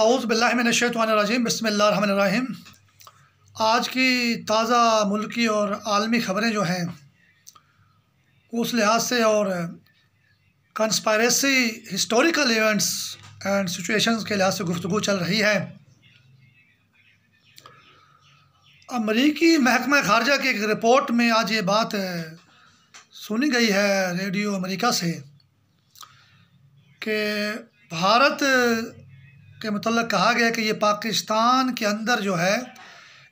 औज़ु बिल्लाहि मिनश्शैतानिर्रजीम बिस्मिल्लाहिर्रहमानिर्रहीम। आज की ताज़ा मुल्की और आलमी ख़बरें जो हैं उस लिहाज से और conspiracy historical events and situations के लिहाज से गुफ्तगू चल रही है। अमरीकी महकमा ख़ारजा की एक रिपोर्ट में आज ये बात सुनी गई है रेडियो अमेरिका से कि भारत के मतलब कहा गया कि ये पाकिस्तान के अंदर जो है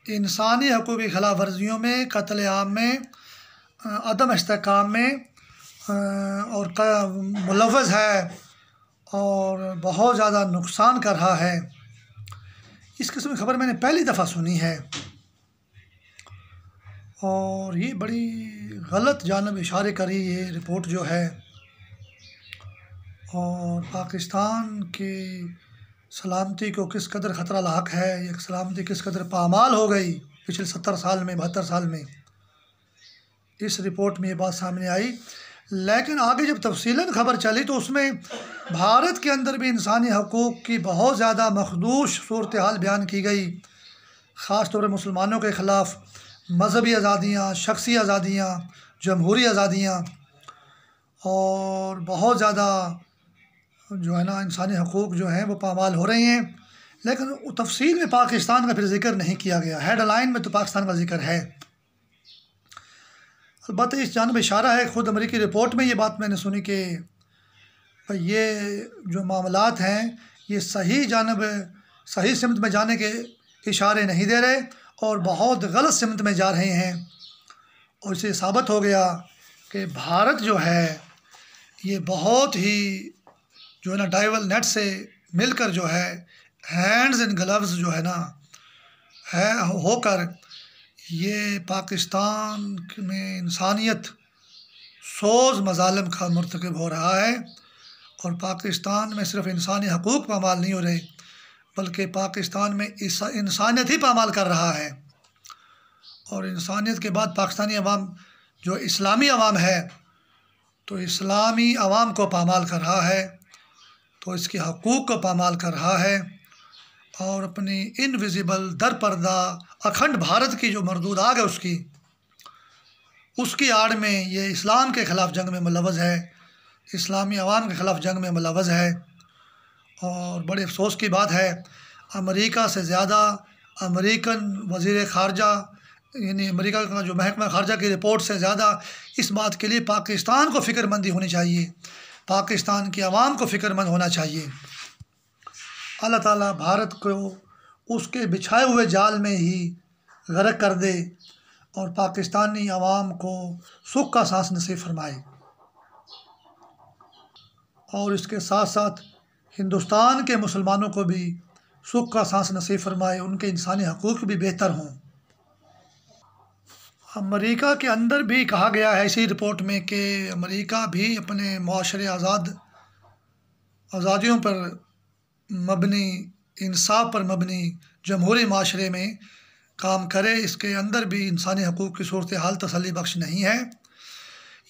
इंसानी हकूक़ की खिलाफ वर्जियों में, कत्लेआम में, अदम इस्तेहकाम में और मुलव्वज़ है और बहुत ज़्यादा नुकसान कर रहा है। इस किस्म की खबर मैंने पहली दफ़ा सुनी है और ये बड़ी गलत जानब इशारे करी ये रिपोर्ट जो है, और पाकिस्तान की सलामती को किस कदर ख़तरा लाक है, ये सलामती किस कदर पामाल हो गई पिछले 70 साल में, 72 साल में, इस रिपोर्ट में ये बात सामने आई। लेकिन आगे जब तफसीलन ख़बर चली तो उसमें भारत के अंदर भी इंसानी हकूक़ की बहुत ज़्यादा मखदूश सूरत हाल बयान की गई। ख़ास तौर पर मुसलमानों के ख़िलाफ़ मजहबी आज़ादियाँ, शख्सी आज़ादियाँ, जमहूरी आज़ादियाँ और बहुत ज़्यादा जो है ना इंसानी हकूक़ जो हैं वो पामाल हो रही हैं। लेकिन तफसील में पाकिस्तान का फिर ज़िक्र नहीं किया गया। हेडलाइन में तो पाकिस्तान का ज़िक्र है, अलबत्ता इस जानब इशारा है। ख़ुद अमेरिकी रिपोर्ट में ये बात मैंने सुनी कि ये जो मामलात हैं ये सही जानब, सही सिमत में जाने के इशारे नहीं दे रहे और बहुत गलत सिमत में जा रहे हैं। और इससे साबित हो गया कि भारत जो है ये बहुत ही जो है ना डाइवल नेट से मिलकर जो है हैंड्स इन ग्लव्स जो है ना है होकर ये पाकिस्तान में इंसानियत सोज़ मज़ालिम का मर्तकब हो रहा है। और पाकिस्तान में सिर्फ़ इंसानी हकूक़ पामाल नहीं हो रहे बल्कि पाकिस्तान में इंसानियत ही पामाल कर रहा है। और इंसानियत के बाद पाकिस्तानी अवाम जो इस्लामी अवाम है तो इस्लामी अवाम को पामाल कर रहा है, तो इसके हकूक़ को पामाल कर रहा है और अपनी इनविजिबल दरपर्दा अखंड भारत की जो मरदूद आग है उसकी आड़ में ये इस्लाम के ख़िलाफ़ जंग में मुलव्वज़ है, इस्लामी अवाम के ख़िलाफ़ जंग में मुलव्वज़ है। और बड़े अफसोस की बात है अमेरिका से ज़्यादा अमेरिकन वज़ीर ख़ारजा यानी अमेरिका का जो महकमा ख़ारजा की रिपोर्ट से ज़्यादा इस बात के लिए पाकिस्तान को फ़िक्रमंदी होनी चाहिए, पाकिस्तान की आवाम को फ़िक्रमंद होना चाहिए। अल्लाह ताला भारत को उसके बिछाए हुए जाल में ही गर्क कर दे और पाकिस्तानी आवाम को सुख का सांस नसीब फरमाए। और इसके साथ साथ हिंदुस्तान के मुसलमानों को भी सुख का सांस नसीब फरमाए, उनके इंसानी हकूक़ भी बेहतर हों। अमेरिका के अंदर भी कहा गया है इसी रिपोर्ट में कि अमेरिका भी अपने मुआशरे आज़ादियों पर मबनी, इंसाफ पर मबनी जमहूरी माशरे में काम करे। इसके अंदर भी इंसानी हकूक़ की सूरत हाल तसल्ली बख्श नहीं है।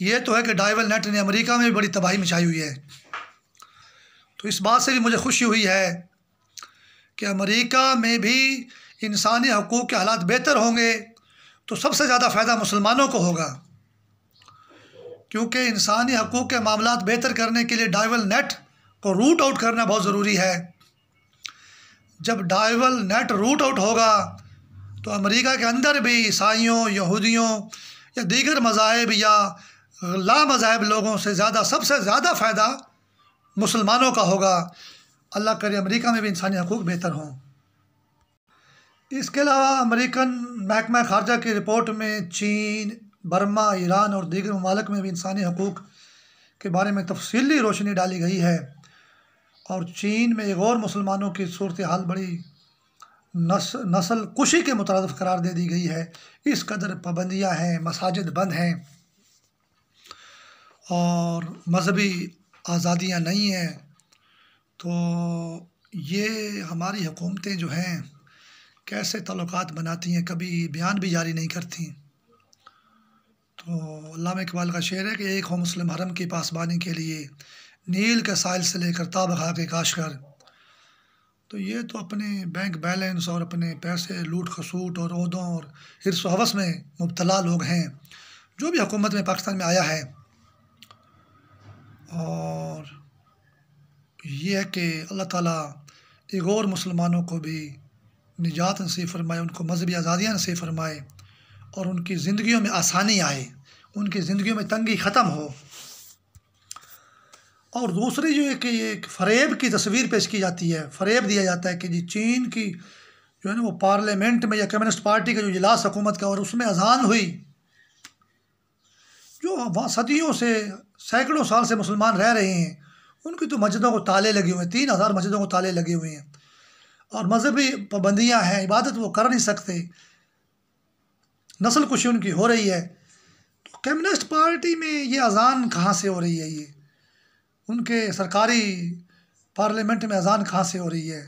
ये तो है कि डाइवल नेट ने अमेरिका में भी बड़ी तबाही मचाई हुई है। तो इस बात से भी मुझे खुशी हुई है कि अमेरिका में भी इंसानी हकूक़ के हालात बेहतर होंगे तो सबसे ज़्यादा फ़ायदा मुसलमानों को होगा, क्योंकि इंसानी हकूक़ के मामलात बेहतर करने के लिए डाइवल नेट को रूट आउट करना बहुत ज़रूरी है। जब डाइवल नेट रूट आउट होगा तो अमेरिका के अंदर भी ईसाइयों, यहूदियों या दीगर मज़ाहिब या लामज़ाहिब लोगों से ज़्यादा सबसे ज़्यादा फ़ायदा मुसलमानों का होगा। अल्लाह करे अमेरिका में भी इंसानी हकूक़ बेहतर हों। इसके अलावा अमेरिकन महकमा ख़ारजा की रिपोर्ट में चीन, बर्मा, ईरान और दीगर ममालिक में भी इंसानी हकूक़ के बारे में तफसीली रोशनी डाली गई है। और चीन में एक और मुसलमानों की सूरत हाल बड़ी नस्ल कुशी के मुतरद्दिफ़ करार दे दी गई है। इस कदर पाबंदियाँ हैं, मसाजिद बंद हैं और मजहबी आज़ादियाँ नहीं हैं। तो ये हमारी हुकूमतें जो हैं कैसे ताल्लुकात बनाती हैं, कभी बयान भी जारी नहीं करती। तो अल्लामा इकबाल का शेर है कि एक हो मुस्लिम हरम की पासबानी के लिए नील के साहिल से लेकर ताब खाके काश कर। तो ये तो अपने बैंक बैलेंस और अपने पैसे लूट खसूट और ओहदों और हिर्स व हवस में मुब्तला लोग हैं जो भी हुकूमत में पाकिस्तान में आया है। और ये है कि अल्लाह ताला एक और मुसलमानों को भी निजात नसीब फरमाए, उनको मजहबी आज़ादियाँ नसीब फरमाए और उनकी ज़िंदगियों में आसानी आए, उनकी ज़िंदगियों में तंगी ख़त्म हो। और दूसरी जो है कि एक फ़रेब की तस्वीर पेश की जाती है, फ़रेब दिया जाता है कि जी चीन की जो है ना वो पार्लियामेंट में या कम्युनिस्ट पार्टी का जो इजलास हुकूमत का और उसमें अजान हुई, जो वहाँ सदियों से सैकड़ों साल से मुसलमान रह रहे हैं, उनकी तो मस्जिदों को ताले लगे हुए हैं, 3000 मस्जिदों को ताले लगे हुए हैं और मजहबी पाबंदियाँ हैं, इबादत वो कर नहीं सकते, नस्ल कुशी उनकी हो रही है। तो कम्युनिस्ट पार्टी में ये अजान कहाँ से हो रही है? ये उनके सरकारी पार्लियामेंट में अजान कहाँ से हो रही है?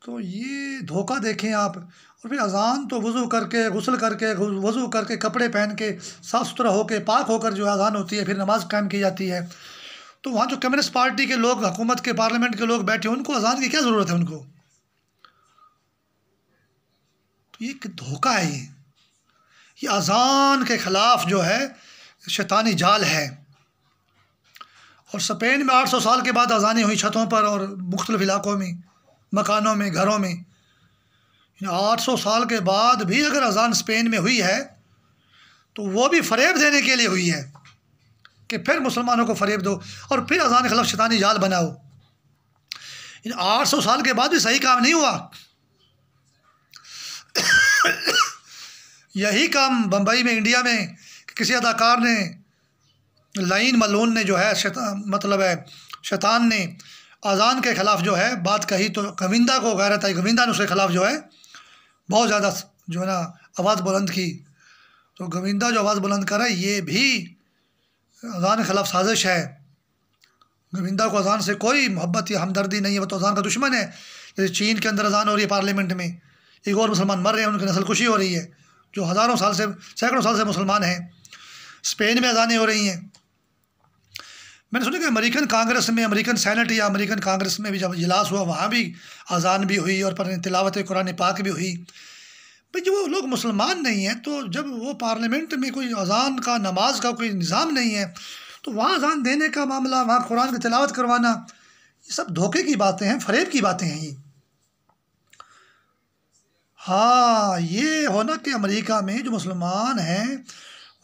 तो ये धोखा देखें आप। और फिर अजान तो वज़ू करके, गुस्ल करके, वज़ू करके, कपड़े पहन के, साफ़ सुथरा होकर, पाक होकर जो अजान होती है, फिर नमाज कायम की जाती है। तो वहाँ जो कम्युनिस्ट पार्टी के लोग, हुकूमत के पार्लियामेंट के लोग बैठे, उनको अजान की क्या ज़रूरत है उनको? तो ये एक धोखा है। ये अजान के ख़िलाफ़ जो है शैतानी जाल है। और स्पेन में 800 साल के बाद अजानें हुई छतों पर और मुख्तलिफ़ इलाकों में, मकानों में, घरों में। 800 साल के बाद भी अगर अजान स्पेन में हुई है तो वो भी फ़रेब देने के लिए हुई है कि फिर मुसलमानों को फ़रेब दो और फिर अजान के खिलाफ शैतानी जाल बनाओ। 800 साल के बाद भी सही काम नहीं हुआ। यही काम बम्बई में, इंडिया में किसी अदाकार ने, लाइन मलून ने जो है शैतान ने अजान के ख़िलाफ़ जो है बात कही, तो गोविंदा को गैरत आई, गोविंदा ने उसके ख़िलाफ़ जो है बहुत ज़्यादा जो है ना आवाज़ बुलंद की। तो गोविंदा जो आवाज़ बुलंद करे ये भी अजान के ख़िलाफ़ साजिश है। गोविंदा को अजान से कोई मोहब्बत या हमदर्दी नहीं है, वो तो अजान का दुश्मन है। जैसे चीन के अंदर अजान हो रही है पार्लियामेंट में, एक और मुसलमान मर रहे हैं, उनकी नस्ल कुशी हो रही है, जो हज़ारों साल से, सैकड़ों साल से मुसलमान हैं। स्पेन में अजानें हो रही हैं। मैंने सुना कि अमेरिकन कांग्रेस में, अमेरिकन सेनेट या अमेरिकन कांग्रेस में भी जब इजलास हुआ वहाँ भी अजान भी हुई और पर तिलावत कुरान पाक भी हुई। भाई जो वो लोग मुसलमान नहीं हैं, तो जब वो पार्लियामेंट में कोई अजान का, नमाज का कोई निज़ाम नहीं है, तो वहाँ अजान देने का मामला, वहाँ कुरान की तिलावत करवाना, ये सब धोखे की बातें हैं, फ़रेब की बातें हैं ये। हाँ, ये होना कि अमेरिका में जो मुसलमान हैं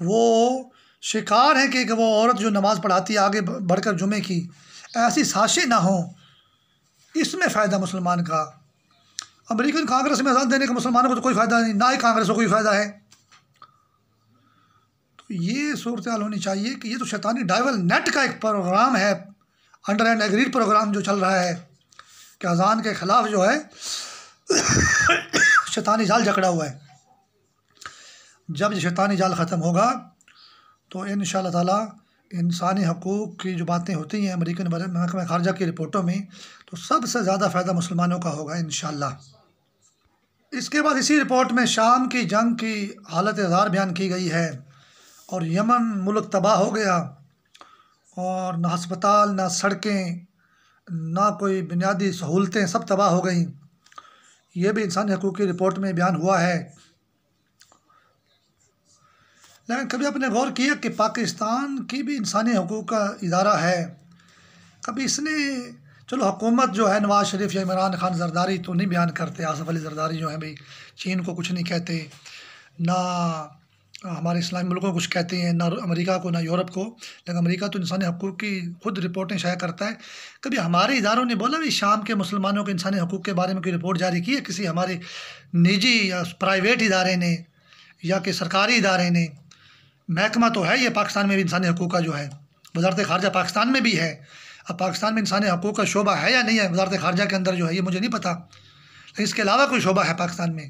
वो शिकार हैं कि वो औरत जो नमाज़ पढ़ाती है आगे बढ़कर जुमे की, ऐसी साजिशें ना हों, इसमें फ़ायदा मुसलमान का। अमेरिकन कांग्रेस में अजान देने का मुसलमानों को तो कोई फ़ायदा नहीं, ना ही कांग्रेस को कोई फ़ायदा है। तो ये सूरत हाल होनी चाहिए कि ये तो शैतानी डाइवल नेट का एक प्रोग्राम है, अंडर एंड एग्रीड प्रोग्राम जो चल रहा है कि अजान के ख़िलाफ़ जो है शैतानी जाल जकड़ा हुआ है। जब ये शैतानी जाल ख़त्म होगा तो इंशाअल्लाह ताला इंसानी हकूक़ की जो बातें होती हैं अमेरिकन महकमा ख़ारजा की रिपोर्टों में, तो सबसे ज़्यादा फ़ायदा मुसलमानों का होगा इंशाअल्लाह। इसके बाद इसी रिपोर्ट में शाम की जंग की हालत ज़ार बयान की गई है और यमन मुल्क तबाह हो गया और ना हस्पताल, ना सड़कें, ना कोई बुनियादी सहूलतें, सब तबाह हो गई। ये भी इंसानी हकूक़ की रिपोर्ट में बयान हुआ है। लेकिन कभी आपने गौर किया कि पाकिस्तान की भी इंसानी हकूक़ का इदारा है? कभी इसने, चलो हुकूमत जो है नवाज़ शरीफ या इमरान खान ज़रदारी तो नहीं बयान करते, आसफ़ अली ज़रदारी जो है भाई चीन को कुछ नहीं कहते, ना हमारे इस्लामी मुल्कों को कुछ कहते हैं, ना अमेरिका को, ना यूरोप को। लेकिन अमेरिका तो इंसानी हकूक़ की खुद रिपोर्टें शाया करता है। कभी हमारे इदारों ने बोला भी शाम के मुसलमानों के इंसानी हकूक़ के बारे में कोई रिपोर्ट जारी की है किसी हमारे निजी या प्राइवेट इदारे ने या कि सरकारी इदारे ने? महकमा तो है ये पाकिस्तान में भी इंसानी हकूक़ का जो है, वज़ारत ख़ारजा पाकिस्तान में भी है। अब पाकिस्तान में इंसानी हकूक़ का शोबा है या नहीं है वज़ारत ख़ारजा के अंदर जो है, ये मुझे नहीं पता, लेकिन इसके अलावा कोई शोबा है पाकिस्तान में?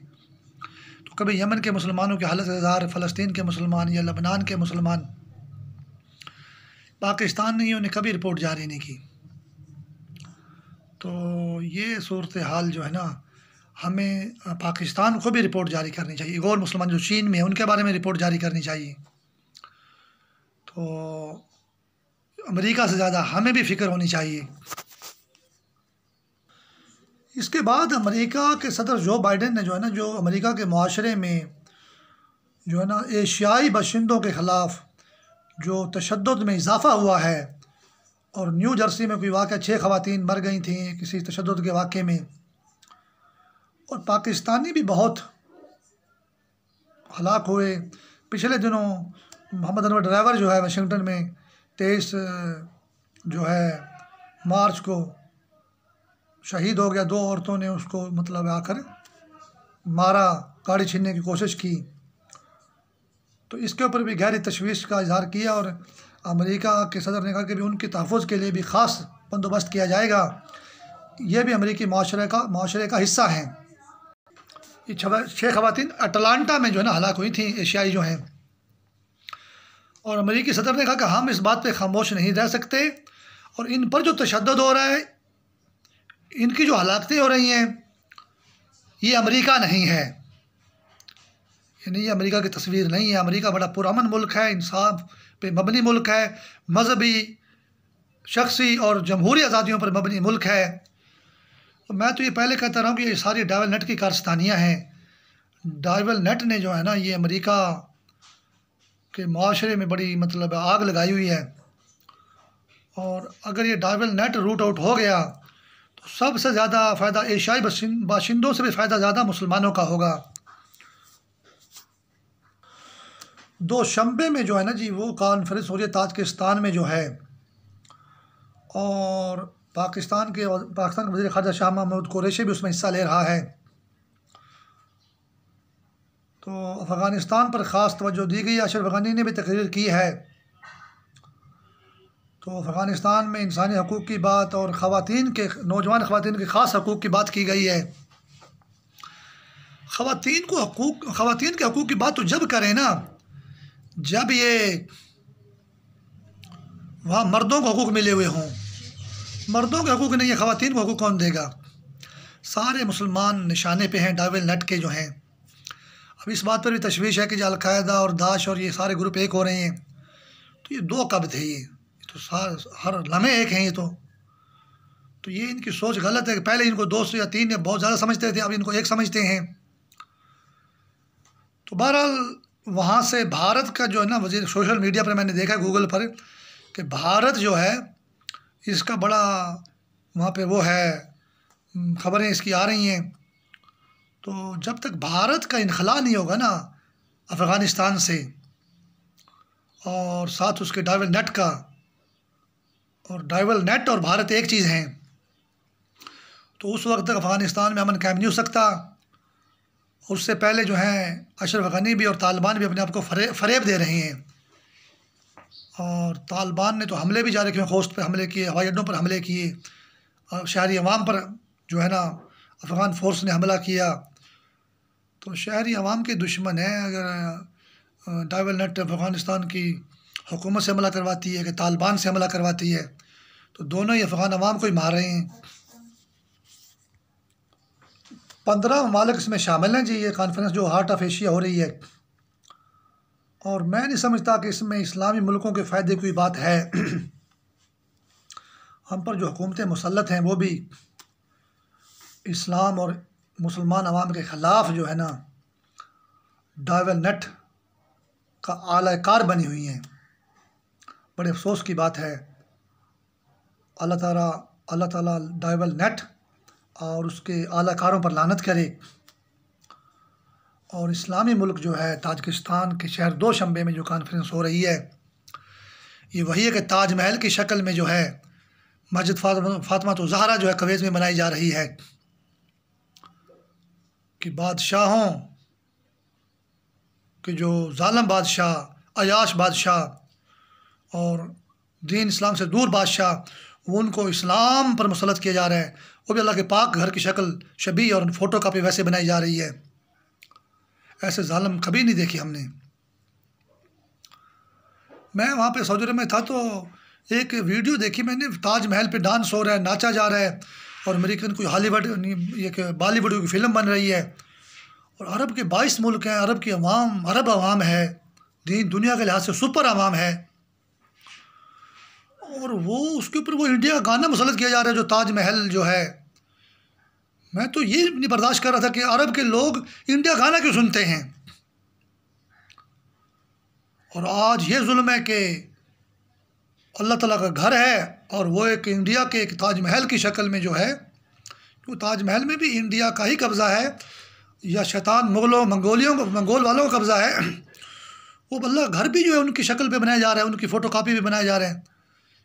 तो कभी यमन के मुसलमानों की हालत ज़ार, फ़लस्तीन के मुसलमान या लबनान के मुसलमान, पाकिस्तान ने उन्हें कभी रिपोर्ट जारी नहीं की। तो ये सूरत हाल जो है ना, हमें पाकिस्तान को भी रिपोर्ट जारी करनी चाहिए। और मुसलमान जो चीन में है उनके बारे में रिपोर्ट जारी करनी चाहिए। तो अमेरिका से ज़्यादा हमें भी फ़िक्र होनी चाहिए। इसके बाद अमेरिका के सदर जो बाइडेन ने जो है ना, जो अमेरिका के माशरे में जो है ना एशियाई बाशिंदों के ख़िलाफ़ जो तशद्दुद में इजाफ़ा हुआ है, और न्यू जर्सी में कोई वाक़या 6 ख़वातीन मर गई थीं किसी तशद्दुद के वाक़े में, और पाकिस्तानी भी बहुत हलाक हुए। पिछले दिनों मोहम्मद अनवर ड्राइवर जो है वाशिंगटन में 23 जो है मार्च को शहीद हो गया। 2 औरतों ने उसको मतलब आकर मारा, गाड़ी छीनने की कोशिश की। तो इसके ऊपर भी गहरी तशवीश का इजहार किया, और अमेरिका के सदर ने कहा कि भी उनके तहफ़्फ़ुज़ के लिए भी ख़ास बंदोबस्त किया जाएगा। ये भी अमेरिकी माशरे का हिस्सा हैं। ये 6 ख़वातीन अटलांटा में जो है ना हलाक हुई थी, एशियाई जो हैं। और अमेरिकी सदर ने कहा कि हम इस बात पे खामोश नहीं रह सकते, और इन पर जो तशद्दुद हो रहा है, इनकी जो हलाकतें हो रही हैं, ये अमेरिका नहीं है, यानी ये अमेरिका की तस्वीर नहीं है। अमेरिका बड़ा पुरअमन मुल्क है, इंसाफ पे मबनी मुल्क है, मजहबी, शख्सी और जमहूरी आज़ादियों पर मबनी मुल्क है। मैं तो ये पहले कहता रहा हूँ कि ये सारी डावल नेट की कारस्तानियाँ हैं। डावल नेट ने जो है ना ये अमेरिका के माशरे में बड़ी मतलब आग लगाई हुई है, और अगर ये डावल नेट रूट आउट हो गया तो सबसे ज़्यादा फ़ायदा एशियाई बाशिंदों से भी फ़ायदा ज़्यादा मुसलमानों का होगा। 2 शंबे में जो है ना जी वो कॉन्फ्रेंस हो रही है ताजिकिस्तान में जो है, और पाकिस्तान के वज़ीर ख़ारजा शाह महमूद कुरैशी भी उसमें हिस्सा ले रहा है। तो अफ़गानिस्तान पर ख़ास तवज्जो दी गई। अशरफ गनी ने भी तकरीर की है। तो अफ़गानिस्तान में इंसानी हकूक़ की बात और नौजवान ख़वातीन के ख़ास हकूक़ की बात की गई है। ख़वातीन के हकूक़ की बात तो जब करें ना, जब ये वहाँ मर्दों को हकूक़ मिले हुए हों। मर्दों के हकूक़ नहीं है, ख़वातीन को हकूक़ कौन देगा? सारे मुसलमान निशाने पे हैं डावल नेट के जो हैं। अब इस बात पर भी तशवीश है कि जो अलकायदा और दाश और ये सारे ग्रुप एक हो रहे हैं। तो ये 2 कब थे? ये तो हर लम्हे एक हैं। तो ये इनकी सोच गलत है कि पहले इनको 2 या 3 या बहुत ज़्यादा समझते थे, अब इनको एक समझते हैं। तो बहरहाल वहाँ से भारत का जो है ना वज़ीर, सोशल मीडिया पर मैंने देखा गूगल पर कि भारत जो है इसका बड़ा वहाँ पे वो है, ख़बरें इसकी आ रही हैं। तो जब तक भारत का इनखला नहीं होगा ना अफ़गानिस्तान से, और साथ उसके डावल नेट का, और डावल नेट और भारत एक चीज़ हैं, तो उस वक्त तक अफ़गानिस्तान में अमन कायम नहीं हो सकता। उससे पहले जो है अशरफ गनी भी और तालिबान भी अपने आप को फ़रेब दे रहे हैं। और तालिबान ने तो हमले भी जारी किए, खोस्त पर हमले किए, हवाई अड्डों पर हमले किए, और शहरी अवाम पर जो है ना अफ़गान फ़ोर्स ने हमला किया। तो शहरी अवाम के दुश्मन हैं। अगर डावल नेट अफ़गानिस्तान की हुकूमत से हमला करवाती है कि तालिबान से हमला करवाती है, तो दोनों ही अफ़गान अवाम को ही मार रहे हैं। 15 ममालिक इसमें शामिल हैं जी। ये कॉन्फ्रेंस जो हार्ट ऑफ एशिया हो रही है, और मैं नहीं समझता कि इसमें इस्लामी मुल्कों के फ़ायदे की बात है। हम पर जो हुकूमतें मुसल्लत हैं वो भी इस्लाम और मुसलमान अवाम के ख़िलाफ़ जो है ना डावल नेट का आला कार बनी हुई हैं। बड़े अफसोस की बात है। अल्लाह ताला डावल नेट और उसके आला कारों पर लानत करे। और इस्लामी मुल्क जो है ताजिकिस्तान के शहर 2 शंबे में जो कॉन्फ्रेंस हो रही है, ये वही है कि ताजमहल की शक्ल में जो है मस्जिद फातिमा तो ज़हरा जो है कुवैत में बनाई जा रही है, कि बादशाहों के जो जालिम बादशाह, अयाश बादशाह और दीन इस्लाम से दूर बादशाह, उनको इस्लाम पर मुसल्लत किया जा रहा है। वो भी अल्लाह के पाक घर की शक्ल शबीह और फ़ोटो कापी वैसे बनाई जा रही है। ऐसे जालिम कभी नहीं देखी हमने। मैं वहाँ पे सऊदी अरब में था तो एक वीडियो देखी मैंने, ताजमहल पे डांस हो रहा है, नाचा जा रहा है, और अमेरिकन कोई हॉलीवुड एक बॉलीवुड की फ़िल्म बन रही है, और अरब के 22 मुल्क हैं, अरब की अवाम अरब अवाम है, दुनिया के लिहाज से सुपर अवाम है, और वो उसके ऊपर वो इंडिया का गाना मुसल्लत किया जा रहा है जो ताजमहल जो है मैं तो ये नहीं बर्दाश्त कर रहा था कि अरब के लोग इंडिया गाना क्यों सुनते हैं। और आज ये जुल्म है कि अल्लाह ताला का घर है और वो एक इंडिया के एक ताजमहल की शक्ल में जो है, तो ताजमहल में भी इंडिया का ही कब्ज़ा है या शैतान मंगोल वालों का कब्ज़ा है। वो अल्लाह घर भी जो है उनकी शक्ल पे बनाया जा रहा है, उनकी फ़ोटो कापी भी बनाए जा रहे हैं।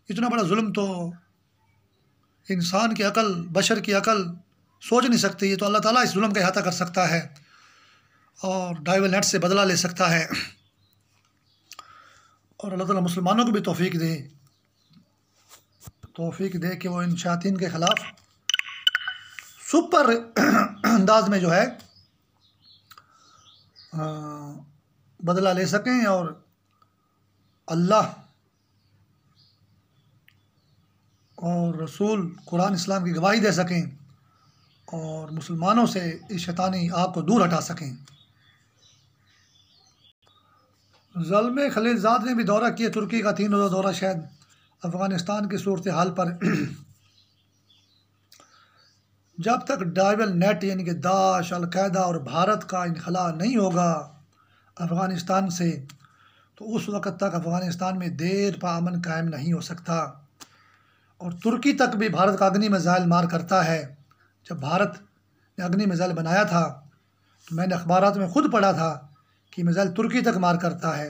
इतना बड़ा जुल्म तो इंसान की अकल, बशर की अकल सोच नहीं सकती। ये तो अल्लाह ताला इस जुल्म का अहाता कर सकता है और डाइवल नेट से बदला ले सकता है। और अल्लाह ताला मुसलमानों को भी तौफीक दे कि वो इन शायातीन के ख़िलाफ़ सुपर अंदाज में जो है बदला ले सकें और अल्लाह और रसूल कुरान इस्लाम की गवाही दे सकें और मुसलमानों से इस शैतानी आग को दूर हटा सकें। ज़ल्मे खलीलज़ाद ने भी दौरा किया तुर्की का 3 रोज़ा दौरा, शायद अफ़गानिस्तान की सूरत हाल पर। जब तक डाइवल नेट यानी कि दाश, अलकायदा और भारत का इनखला नहीं होगा अफ़गानिस्तान से, तो उस वक़्त तक अफ़गानिस्तान में देर पा अमन कायम नहीं हो सकता। और तुर्की तक भी भारत का अग्नि मिसाइल मार करता है। जब भारत ने अग्नि मिसाइल बनाया था तो मैंने अखबारात में ख़ुद पढ़ा था कि मिसाइल तुर्की तक मार करता है।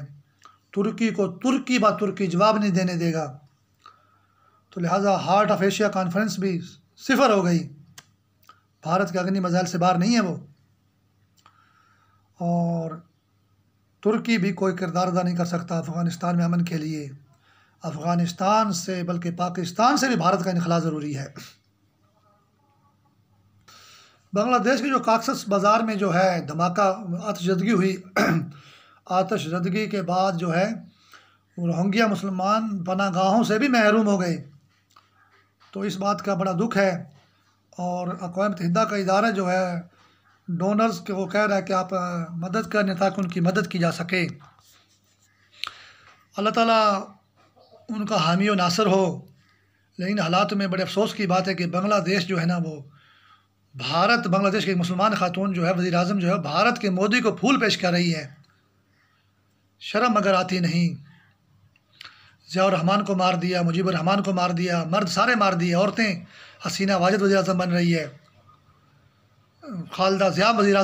तुर्की को तुर्की जवाब नहीं देने देगा। तो लिहाजा हार्ट ऑफ एशिया कॉन्फ्रेंस भी सिफर हो गई। भारत के अग्नि मिसाइल से बाहर नहीं है वो। और तुर्की भी कोई किरदार अदा नहीं कर सकता अफ़गानिस्तान में अमन के लिए। अफ़गानिस्तान से बल्कि पाकिस्तान से भी भारत का इनखला ज़रूरी है। बांग्लादेश के जो काक्सस बाज़ार में जो है धमाका, आतिशज़दगी हुई आतिशज़दगी के बाद जो है रोहिंग्या मुसलमान पनागाहों से भी महरूम हो गए। तो इस बात का बड़ा दुख है और अक़वाम मुत्तहिदा का इदारा जो है डोनर्स के वो कह रहा है कि आप मदद करें ताकि उनकी मदद की जा सके। अल्लाह ताला उनका हामी व नासर हो। लेकिन हालात में बड़े अफसोस की बात है कि बांग्लादेश जो है ना, वो भारत, बांग्लादेश की मुसलमान खातून जो है, वज़ीर आज़म जो है, भारत के मोदी को फूल पेश कर रही है। शर्म मगर आती नहीं। ज़ियाउर रहमान को मार दिया, मुजीबुर रहमान को मार दिया, मर्द सारे मार दिए, औरतें हसीना वाजिद वज़ीर आज़म बन रही है, खालिदा ज़िया वज़ीर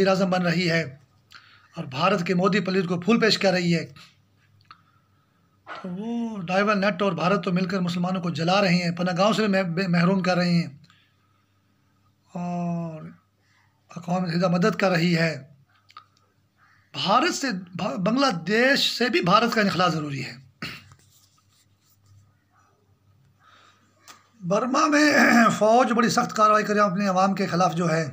आज़म बन रही है और भारत के मोदी पलीद को फूल पेश कर रही है। तो वो डाइवल नेट और भारत तो मिलकर मुसलमानों को जला रहे हैं, पनागाहों से भी महरूम कर रहे हैं और अक़वाम मुत्तहिदा मदद कर रही है। भारत से, बांग्लादेश से भी भारत का इनखला ज़रूरी है। बर्मा में फ़ौज बड़ी सख्त कार्रवाई करे अपने अवाम के ख़िलाफ़ जो है,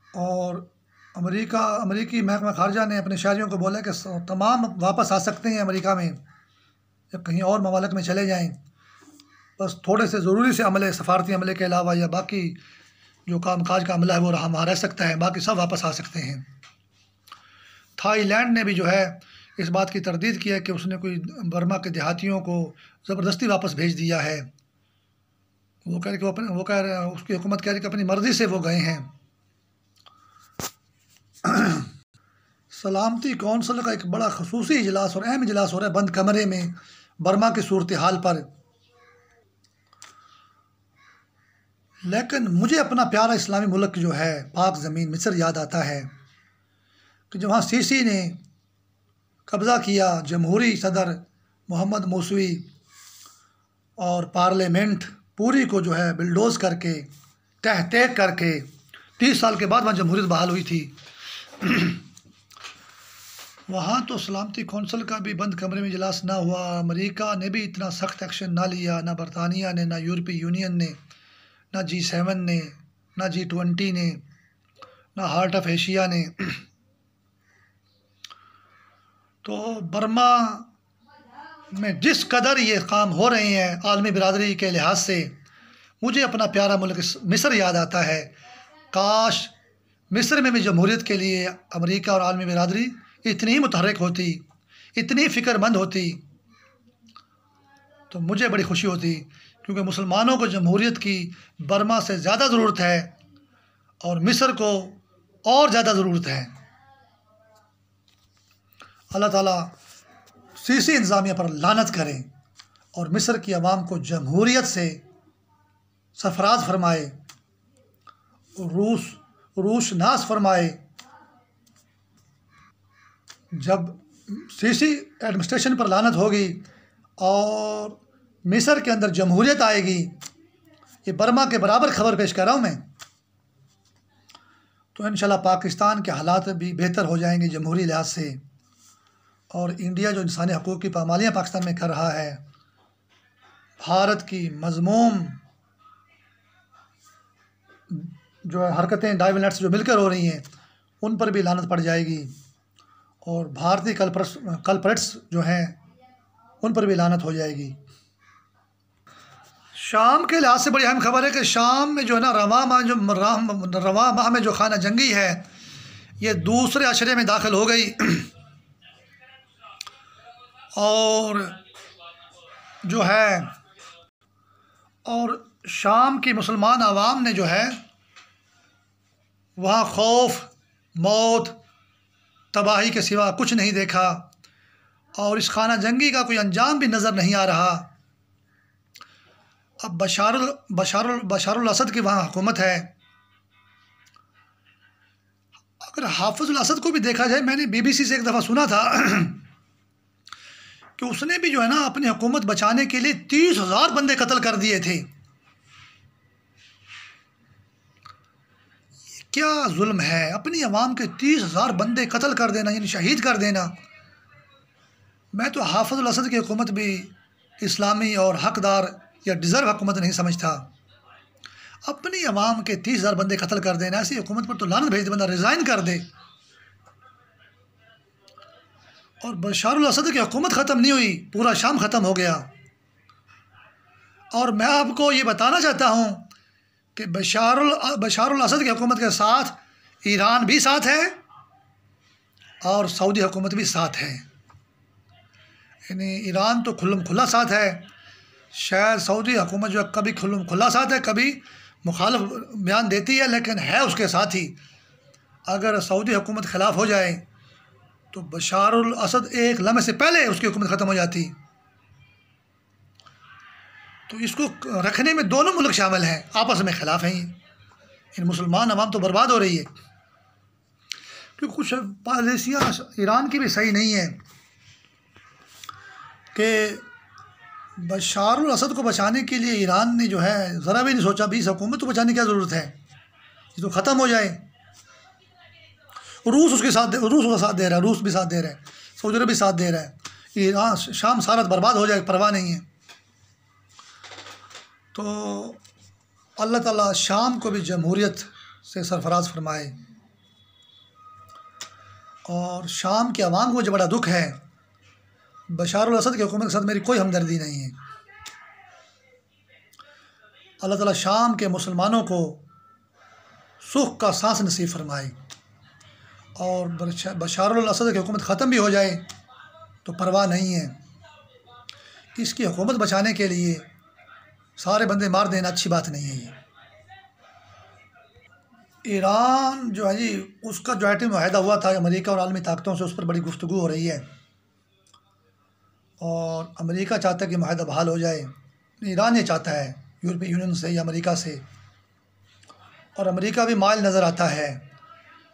और अमेरिकी महकमा खारजा ने अपने शहरियों को बोला कि तमाम वापस आ सकते हैं अमेरिका में या कहीं और ममालिक में चले जाएं, बस थोड़े से ज़रूरी से अमले, सफारती अमले के अलावा या बाकी जो कामकाज का अमला है वो वहाँ रह सकता है, बाकी सब वापस आ सकते हैं। थाईलैंड ने भी जो है इस बात की तरदीद की है कि उसने कोई बर्मा के देहातियों को ज़बरदस्ती वापस भेज दिया है। वो कह रहे उसकी हुकूमत कह रही कि अपनी मर्ज़ी से वो गए हैं। सलामती कौंसिल का एक बड़ा खसूसी इजलास और अहम इजलास हो रहा है बंद कमरे में बर्मा की सूरत हाल पर। लेकिन मुझे अपना प्यारा इस्लामी मुल्क जो है पाक ज़मीन मिस्र याद आता है कि जब वहाँ सीसी ने कब्ज़ा किया, जमहूरी सदर मोहम्मद मौसूवी और पार्लियामेंट पूरी को जो है बिल्डोज करके तह तह करके 30 साल के बाद वहाँ जमहूरियत बहाल हुई थी। वहाँ तो सलामती कौंसिल का भी बंद कमरे में इजलास ना हुआ। अमेरिका ने भी इतना सख्त एक्शन ना लिया, ना बरतानिया ने, ना यूरोपीय यूनियन ने, ना G7 ने, ना G20 ने, ना हार्ट ऑफ एशिया ने। तो बर्मा में जिस कदर ये काम हो रहे हैं आलमी बिरादरी के लिहाज से, मुझे अपना प्यारा मुल्क मिस्र याद आता है। काश मिस्र में भी जमहूरियत के लिए अमेरिका और आलमी बिरादरी इतनी ही मुतहर्रिक होती, इतनी फ़िक्रमंद होती, तो मुझे बड़ी खुशी होती। क्योंकि मुसलमानों को जमहूरियत की बर्मा से ज़्यादा ज़रूरत है और मिस्र को और ज़्यादा ज़रूरत है। अल्लाह ताला सीसी इंतज़ामिया पर लानत करें और मिस्र की आवाम को जमहूरियत से सरफराज फरमाए, रूस नाश फरमाए। जब सीसी एडमिनिस्ट्रेशन पर लानत होगी और मिस्र के अंदर जमहूरियत आएगी, ये बर्मा के बराबर खबर पेश कर रहा हूँ मैं, तो इंशाल्लाह पाकिस्तान के हालात भी बेहतर हो जाएंगे जमहूरी लिहाज से। और इंडिया जो इंसानी हकूक़ की पामालियाँ पाकिस्तान में कर रहा है, भारत की मज़मूम जो है हरकतें डाइवल नेट्स जो मिलकर हो रही हैं, उन पर भी लानत पड़ जाएगी। और भारतीय कल्प्रेट्स जो हैं उन पर भी लानत हो जाएगी। शाम के लिहाज से बड़ी अहम खबर है कि शाम में जो है ना रवां माह में जो खाना जंगी है, ये दूसरे अशरे में दाखिल हो गई। और जो है और शाम की मुसलमान आवाम ने जो है वहाँ खौफ, मौत, तबाही के सिवा कुछ नहीं देखा और इस खाना जंगी का कोई अंजाम भी नज़र नहीं आ रहा। अब बशारुल असद की वहाँ हुकूमत है। अगर हाफिजुल असद को भी देखा जाए, मैंने BBC से एक दफ़ा सुना था कि उसने भी जो है ना अपनी हुकूमत बचाने के लिए 30,000 बंदे कत्ल कर दिए थे। क्या जुल्म है, अपनी आवाम के 30,000 बंदे कत्ल कर देना, यानी शहीद कर देना। मैं तो हाफिजुल असद की हुकूमत भी इस्लामी और हकदार या डिज़र्व हुकूमत नहीं समझता। अपनी आवाम के 30,000 बंदे कत्ल कर देना, ऐसी हुकूमत पर तो लानत भेज दे, बंदा रिज़ाइन कर दे। और बशारुल असद की हुकूमत ख़त्म नहीं हुई, पूरा शाम ख़त्म हो गया। और मैं आपको ये बताना चाहता हूँ कि बशारुल असद की हुकूमत के साथ ईरान भी साथ है और सऊदी हुकूमत भी साथ है। यानी ईरान तो खुल्लम खुल्ला साथ है, शायद सऊदी हुकूमत जो है कभी खुल्लम खुल्ला साथ है, कभी मुखालिफ बयान देती है, लेकिन है उसके साथ ही। अगर सऊदी हुकूमत ख़िलाफ़ हो जाए तो बशारुल असद एक लम्हे से पहले उसकी हुकूमत ख़त्म हो जाती। तो इसको रखने में दोनों मुल्क शामिल हैं, आपस में ख़िलाफ़ हैं। इन मुसलमान अवाम तो बर्बाद हो रही है, क्योंकि कुछ पॉलिसियाँ ईरान की भी सही नहीं है कि बशारुल असद को बचाने के लिए ईरान ने जो है ज़रा भी नहीं सोचा भी इस हुकूमत को बचाने की क्या ज़रूरत है, ये तो ख़त्म हो जाए। रूस उसका साथ दे रहा है, रूस भी साथ दे रहा है, सऊदी अरब भी साथ दे रहा है। ईरान शाम सारा बर्बाद हो जाए, परवाह नहीं है। तो अल्लाह ताला शाम को भी जमहूरियत से सरफराज फरमाए। और शाम के अवाम को जो बड़ा दुख है, बशारुल असद की हुकूमत के साथ मेरी कोई हमदर्दी नहीं है। अल्लाह ताला शाम के मुसलमानों को सुख का सांस नसीब फरमाए। और बशारुल असद की हुकूमत ख़त्म भी हो जाए तो परवाह नहीं है। इसकी हुकूमत बचाने के लिए सारे बंदे मार देना अच्छी बात नहीं है। ये ईरान जो है जी, उसका जो एटमी माहिदा हुआ था अमेरिका और आलमी ताकतों से, उस पर बड़ी गुफ्तगू हो रही है और अमेरिका चाहता है कि माहिदा बहाल हो जाए। ईरान ये चाहता है यूरोपीय यूनियन से या अमेरिका से, और अमेरिका भी माइल नज़र आता है।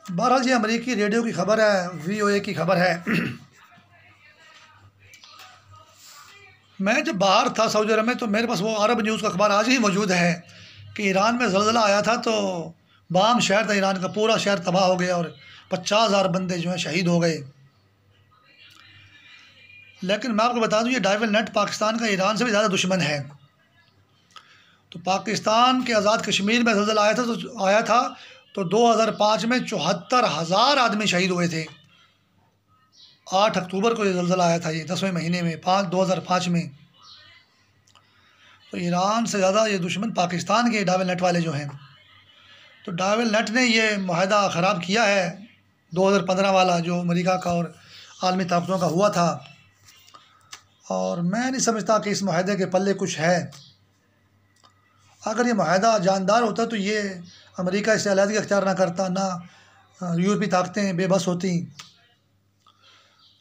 बहरहाल ये अमेरिकी रेडियो की खबर है, VOA की खबर है। मैं जब बाहर था सऊदी अरब में, तो मेरे पास वो अरब न्यूज़ का अखबार आज ही मौजूद है कि ईरान में ज़लज़ला आया था तो बाम शहर था ईरान का, पूरा शहर तबाह हो गया और 50,000 बंदे जो हैं शहीद हो गए। लेकिन मैं आपको बता दूं, ये डाइवल नेट पाकिस्तान का ईरान से भी ज़्यादा दुश्मन है। तो पाकिस्तान के आज़ाद कश्मीर में ज़लज़ला आया था तो 2005 में 74,000 आदमी शहीद हुए थे। 8 अक्टूबर को ये ज़लज़ला आया था, ये 10वें महीने में 2005 में। तो ईरान से ज़्यादा ये दुश्मन पाकिस्तान के डाइवल नेट वाले जो हैं। तो डाइवल नेट ने ये माहिदा ख़राब किया है 2015 वाला, जो अमेरिका का और आलमी ताकतों का हुआ था। और मैं नहीं समझता कि इस माहिदे के पल्ले कुछ है। अगर ये माहदा जानदार होता तो ये अमेरिका इससे अलहदगी अख्तियार ना करता, ना यूरोपी ताकतें बेबस होती।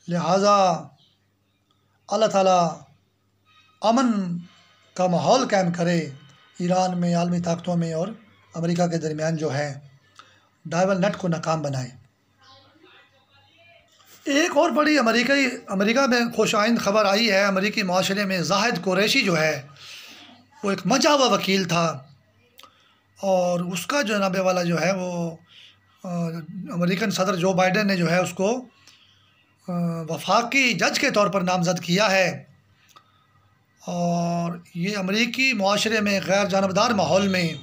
लिहाजा अल्लाह ताला अमन का माहौल कायम करे ईरान में, आलमी ताकतों में और अमेरिका के दरमियान जो है डाइवल नेट को नाकाम बनाए। एक और बड़ी अमेरिका में खुशाइंद ख़बर आई है। अमेरिकी माशरे में जाहिद कुरैशी जो है वो एक मजा हुआ वकील था, और उसका जनाबे वाला जो है वो अमेरिकन सदर जो बाइडेन ने जो है उसको वफाकी जज के तौर पर नामज़द किया है। और ये अमेरिकी माशरे में गैर जानबदार माहौल में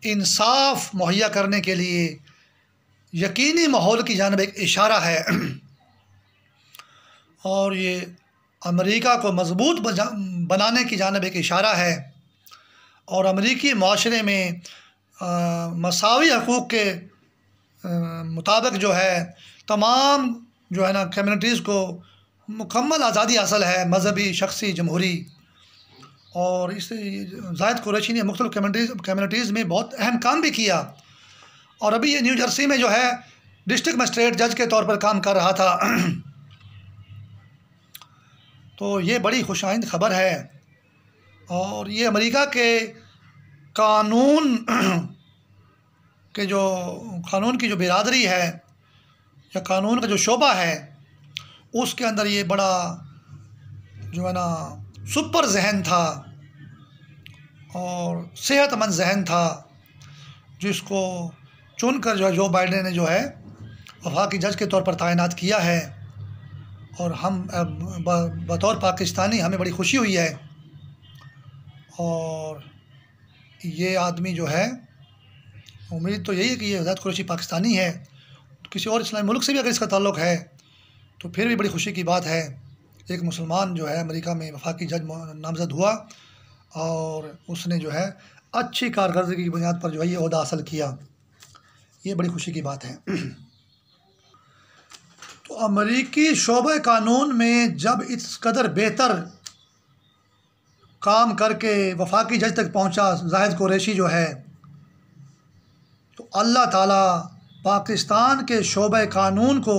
इंसाफ मुहैया करने के लिए यकीनी माहौल की जानब एक इशारा है, और ये अमेरिका को मजबूत बनाने की जानब एक इशारा है। और अमेरिकी माशरे में मसावी हकूक़ के मुताबिक जो है तमाम जो है ना कम्युनिटीज़ को मुकम्मल आज़ादी हासिल है, मजहबी, शख्सी, जमहूरी। और इस जाहिद कुरैशी ने मुख्तलिफ़ कम्युनिटीज़ में बहुत अहम काम भी किया, और अभी ये न्यू जर्सी में जो है डिस्ट्रिक्ट मजिस्ट्रेट जज के तौर पर काम कर रहा था। तो ये बड़ी खुशाइंद ख़बर है। और ये अमेरिका के कानून की जो बिरादरी है या कानून का जो शोबा है उसके अंदर ये बड़ा जो है ना सुपर जहन था और सेहतमंद जहन था, जिसको चुनकर जो है जो बाइडेन ने जो है वफाकी जज के तौर पर तैनात किया है। और हम बतौर पाकिस्तानी हमें बड़ी खुशी हुई है। और ये आदमी जो है, उम्मीद तो यही है कि ये जाहिद कुरैशी पाकिस्तानी है। किसी और इस्लामी मुल्क से भी अगर इसका ताल्लुक़ है तो फिर भी बड़ी खुशी की बात है। एक मुसलमान जो है अमेरिका में वफाकी जज नामज़द हुआ और उसने जो है अच्छी कारकर्दगी की बुनियाद पर जो है ये ओहदा हासिल किया। ये बड़ी खुशी की बात है। तो अमेरिकी शोबे कानून में जब इस कदर बेहतर काम करके वफाकी जज तक पहुंचा जाहिद कुरैशी जो है, तो अल्लाह ताला पाकिस्तान के शोबे कानून को,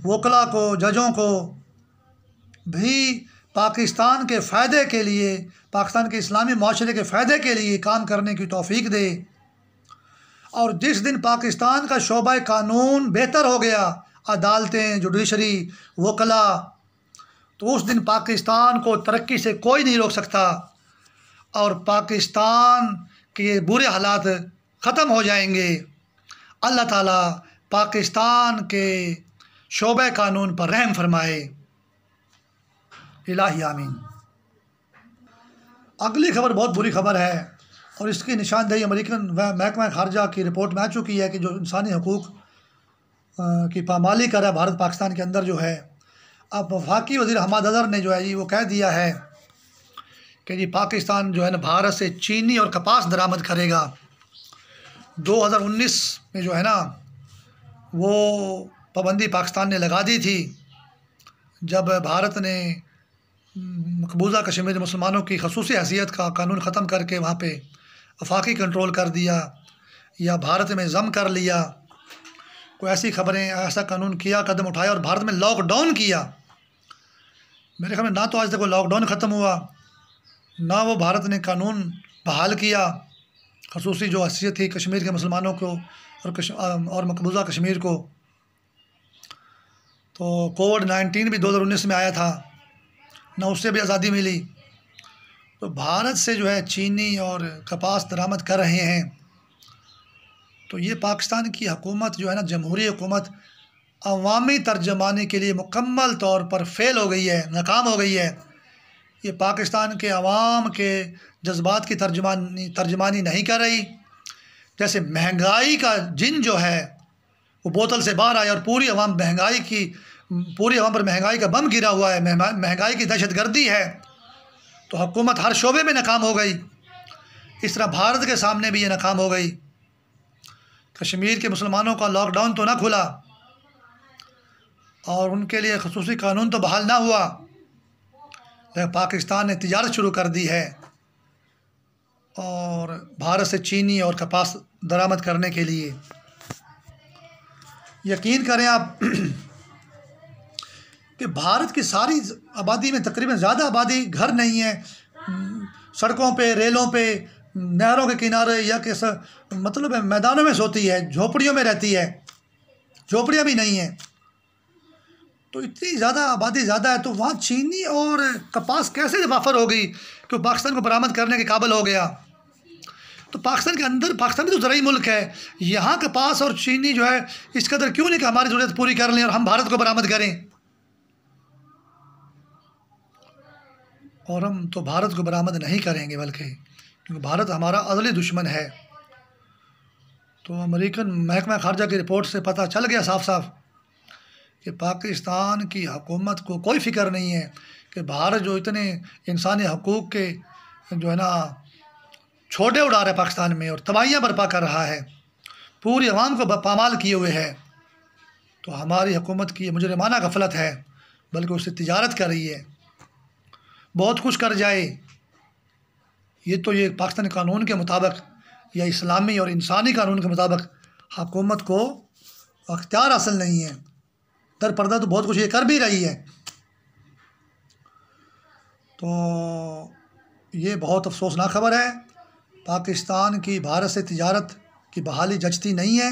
वकला को, जजों को भी पाकिस्तान के फ़ायदे के लिए, पाकिस्तान के इस्लामी माशरे के फ़ायदे के लिए काम करने की तौफ़ीक दे। और जिस दिन पाकिस्तान का शोबा कानून बेहतर हो गया, अदालतें, जुडिशरी, वकला, तो उस दिन पाकिस्तान को तरक्की से कोई नहीं रोक सकता और पाकिस्तान के बुरे हालात ख़त्म हो जाएंगे। अल्लाह ताला पाकिस्तान के शोबे कानून पर रहम फरमाए। इलाही आमीन। अगली खबर बहुत बुरी खबर है और इसकी निशानदेही अमेरिकन महकमा खारजा की रिपोर्ट में आ चुकी है कि जो इंसानी हकूक़ की पामाली कर रहा है भारत पाकिस्तान के अंदर जो है। अब वफाकी वज़ीर हमाद अज़हर ने जो है जी वो कह दिया है कि जी पाकिस्तान जो है ना भारत से चीनी और कपास दरामद करेगा। 2019 में जो है ना वो पाबंदी पाकिस्तान ने लगा दी थी, जब भारत ने मकबूजा कश्मीर मुसलमानों की खसूसी हैसियत का कानून ख़त्म करके वहाँ पे वफाकी कंट्रोल कर दिया या भारत में ज़म कर लिया। कोई ऐसी खबरें, ऐसा कानून किया, कदम उठाया और भारत में लॉकडाउन किया। मेरे ख्याल में ना तो आज तक वो लॉकडाउन ख़त्म हुआ, ना वो भारत ने कानून बहाल किया खसूसी जो हैसियत थी कश्मीर के मुसलमानों को और मकबूजा कश्मीर को। तो कोविड-19 भी 2019 में आया था, ना उससे भी आज़ादी मिली। तो भारत से जो है चीनी और कपास दरामद कर रहे हैं। तो ये पाकिस्तान की हुकूमत जो है ना, जमहूरी हुकूमत, अवामी तर्जमानी के लिए मुकम्मल तौर पर फ़ेल हो गई है, नाकाम हो गई है। ये पाकिस्तान के अवाम के जज्बात की तर्जमानी नहीं कर रही। जैसे महंगाई का जिन जो है वो बोतल से बाहर आया और पूरी अवाम पर महंगाई का बम गिरा हुआ है, महंगाई की दहशतगर्दी है। तो हुकूमत हर शोबे में नाकाम हो गई। इस तरह भारत के सामने भी ये नाकाम हो गई। कश्मीर के मुसलमानों का लॉकडाउन तो ना खुला और उनके लिए खसूसी कानून तो बहाल ना हुआ, लेकिन पाकिस्तान ने तिजारत शुरू कर दी है। और भारत से चीनी और कपास दरामद करने के लिए। यकीन करें आप कि भारत की सारी आबादी में तकरीबन ज़्यादा आबादी घर नहीं है, सड़कों पे, रेलों पे, नहरों के किनारे या किस मतलब मैदानों में सोती है, झोपड़ियों में रहती है, झोपड़ियाँ भी नहीं हैं। तो इतनी ज़्यादा आबादी ज़्यादा है, तो वहाँ चीनी और कपास कैसे वाफर हो गई कि पाकिस्तान को बरामद करने के काबिल हो गया। तो पाकिस्तान के अंदर, पाकिस्तान भी तो ज़राई मुल्क है, यहाँ कपास और चीनी जो है इस कदर क्यों नहीं कि हमारी ज़रूरत पूरी कर लें और हम भारत को बरामद करें। और हम तो भारत को बरामद नहीं करेंगे, बल्कि क्योंकि भारत हमारा अज़ली दुश्मन है। तो अमेरिकन महकमा खारजा की रिपोर्ट से पता चल गया साफ साफ कि पाकिस्तान की हुकूमत को कोई फ़िक्र नहीं है कि भारत जो इतने इंसानी हकूक़ के जो है ना छोटे उड़ा रहा है पाकिस्तान में और तबाहियाँ बर्पा कर रहा है, पूरी अवाम को पामाल किए हुए है। तो हमारी हुकूमत की मुजरिमाना गफलत है, बल्कि उससे तिजारत कर रही है। बहुत कुछ कर जाए, ये तो ये पाकिस्तानी कानून के मुताबिक या इस्लामी और इंसानी कानून के मुताबिक हुकूमत को अख्तियार हासिल नहीं है। दर पर्दा तो बहुत कुछ ये कर भी रही है। तो ये बहुत अफसोसनाक खबर है। पाकिस्तान की भारत से तिजारत की बहाली जचती नहीं है,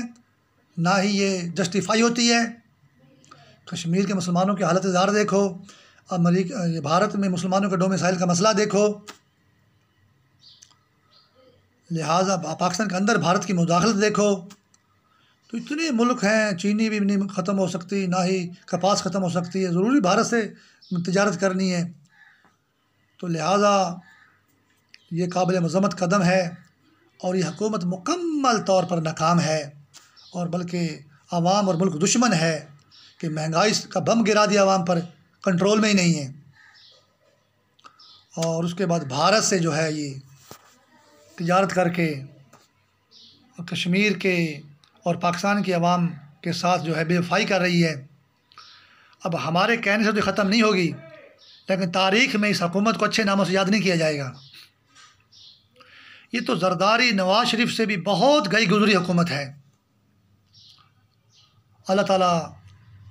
ना ही ये जस्टिफाई होती है। कश्मीर के मुसलमानों की हालत ज़ार देखो, अमेरिका भारत में मुसलमानों के डोमिसाइल का मसला देखो, लिहाजा पाकिस्तान के अंदर भारत की मुदाखलत देखो। तो इतने मुल्क हैं, चीनी भी नहीं ख़त्म हो सकती, ना ही कपास ख़त्म हो सकती है, ज़रूरी भारत से तिजारत करनी है। तो लिहाजा ये काबिल मज़म्मत कदम है और ये हुकूमत मुकम्मल तौर पर नाकाम है, और बल्कि आवाम और मुल्क दुश्मन है कि महंगाई का बम गिरा दिया आवाम पर, कंट्रोल में ही नहीं है। और उसके बाद भारत से जो है ये तिजारत करके कश्मीर के और पाकिस्तान की आवाम के साथ जो है बेवफाई कर रही है। अब हमारे कहने से तो ख़त्म नहीं होगी, लेकिन तारीख़ में इस हुकूमत को अच्छे नामों से याद नहीं किया जाएगा। ये तो जरदारी नवाज शरीफ से भी बहुत गई गुजरी हुकूमत है। अल्लाह ताला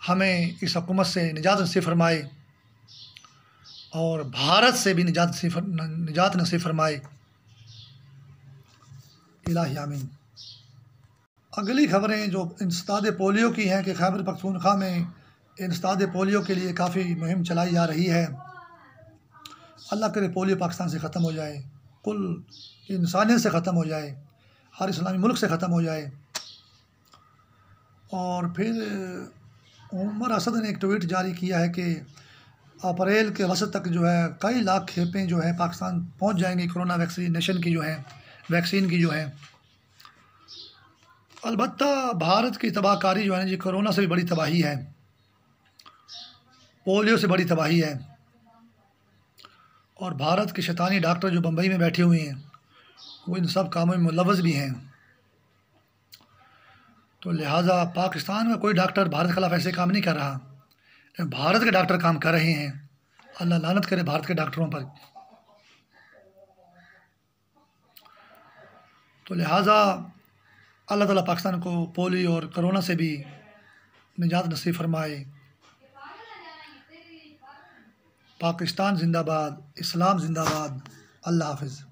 हमें इस हुकूमत से निजात नसीब फरमाए और भारत से भी निजात नसीब फरमाए। इलाही आमीन। अगली खबरें जो इंसदाद पोलियो की हैं कि खैबर पख्तूनख्वा में इंसदाद पोलियो के लिए काफ़ी मुहिम चलाई जा रही है। अल्लाह करे पोलियो पाकिस्तान से ख़त्म हो जाए, कुल इंसानियत से ख़त्म हो जाए, हर इस्लामी मुल्क से ख़त्म हो जाए। और फिर उमर असद ने एक ट्वीट जारी किया है कि अप्रैल के वसत तक जो है कई लाख खेपें जो है पाकिस्तान पहुंच जाएंगी कोरोना वैक्सीनेशन की, जो है वैक्सीन की जो है। अलबत्ता भारत की तबाहकारी जो है ना जी, कोरोना से भी बड़ी तबाही है, पोलियो से बड़ी तबाही है। और भारत के शैतानी डॉक्टर जो बम्बई में बैठे हुए हैं वो इन सब कामों में मुलव्वस भी हैं। तो लिहाजा पाकिस्तान का कोई डॉक्टर भारत के खिलाफ ऐसे काम नहीं कर रहा, लेकिन भारत के डॉक्टर काम कर रहे हैं। अल्लाह लानत करे भारत के डॉक्टरों पर। तो लिहाजा अल्लाह ताला पाकिस्तान को पोलियो और कोरोना से भी निजात नसीब फरमाए। पाकिस्तान जिंदाबाद, इस्लाम जिंदाबाद। अल्लाह हाफ़िज़।